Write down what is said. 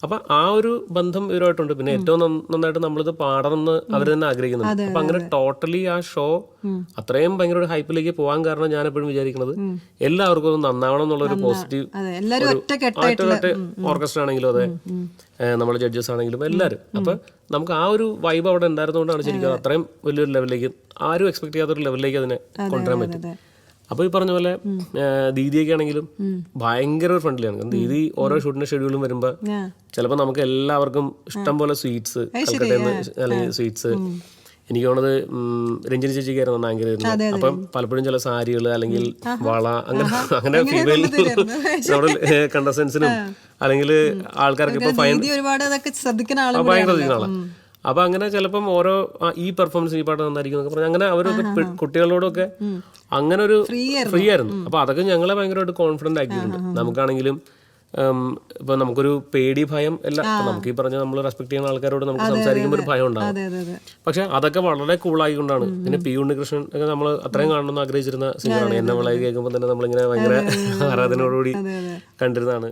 അപ്പൊ ആ ഒരു ബന്ധം ഇവരുമായിട്ടുണ്ട്. പിന്നെ ഏറ്റവും നന്നായിട്ട് നമ്മളിത് പാടണമെന്ന് അവർ തന്നെ ആഗ്രഹിക്കുന്നുണ്ട്. അപ്പൊ അങ്ങനെ ടോട്ടലി ആ ഷോ അത്രയും ഭയങ്കര ഒരു ഹൈപ്പിലേക്ക് പോകാൻ കാരണം ഞാൻ എപ്പോഴും വിചാരിക്കുന്നത് എല്ലാവർക്കും ഒന്ന് നന്നാവണം എന്നുള്ള ഒരു പോസിറ്റീവ് ഒറ്റ ഓർക്കസ്ട്ര ആണെങ്കിലും അതെ, നമ്മൾ ജഡ്ജസ് ആണെങ്കിലും എല്ലാവരും. അപ്പൊ നമുക്ക് ആ ഒരു വൈബ് അവിടെ ഉണ്ടായിരുന്നതുകൊണ്ടാണ് ശരിക്കും അത്രയും വലിയൊരു ലെവലിലേക്ക്, ആരും എക്സ്പെക്ട് ചെയ്യാത്തൊരു ലെവലിലേക്ക് അതിനെ കൊണ്ടുവരാൻ പറ്റും. അപ്പൊ ഈ പറഞ്ഞ പോലെ ദീദിയൊക്കെ ആണെങ്കിലും ഭയങ്കര ഒരു ഫ്രണ്ട്ലിയാണ്. ദീദി ഓരോ ഷൂട്ടിന്റെ ഷെഡ്യൂളും വരുമ്പോ ചിലപ്പോൾ നമുക്ക് എല്ലാവർക്കും ഇഷ്ടം പോലെ സ്വീറ്റ്സ്, കൽക്കട്ടയിൽ അല്ലെങ്കിൽ സ്വീറ്റ്സ്, എനിക്ക് തോന്നുന്നത് രഞ്ജിനി ചേച്ചിക്കായിരുന്നു ആങ്കർ ചെയ്യുന്നത്. അപ്പം പലപ്പോഴും ചില സാരികൾ അല്ലെങ്കിൽ വള അങ്ങനെ ഫീമെയിൽ നമ്മുടെ കണ്ടസ്റ്റൻസിനും അല്ലെങ്കിൽ ആൾക്കാർക്ക് ഇപ്പൊ ഭയങ്കര ശ്രദ്ധിക്കുന്ന ആളാണ്. അപ്പൊ അങ്ങനെ ചിലപ്പം ഓരോ ഈ പെർഫോമൻസ് ഈ പാട്ട് നന്നായിരിക്കും എന്നൊക്കെ പറഞ്ഞാൽ അങ്ങനെ അവരൊക്കെ കുട്ടികളോടൊക്കെ അങ്ങനെ ഒരു ഫ്രീ ആയിരുന്നു. അപ്പൊ അതൊക്കെ ഞങ്ങളെ ഭയങ്കരമായിട്ട് കോൺഫിഡന്റ് ആക്കിയിട്ടുണ്ട്. നമുക്കാണെങ്കിലും ഇപ്പൊ നമുക്കൊരു പേടി ഭയം എല്ലാം, നമുക്ക് ഈ പറഞ്ഞ നമ്മൾ റെസ്പെക്ട് ചെയ്യുന്ന ആൾക്കാരോട് നമുക്ക് സംസാരിക്കുമ്പോൾ ഒരു ഭയം ഉണ്ടാകും. പക്ഷെ അതൊക്കെ വളരെ കൂളായിക്കൊണ്ടാണ്. പിന്നെ പി ഉണ്ണികൃഷ്ണൻ ഒക്കെ നമ്മൾ അത്രയും കാണണമെന്ന് ആഗ്രഹിച്ചിരുന്ന സിംഗറാണ്. എന്നെ വിളയി കേൾക്കുമ്പോൾ തന്നെ നമ്മളിങ്ങനെ ഭയങ്കര ആരാധനയോടുകൂടി കണ്ടിരുന്നതാണ്.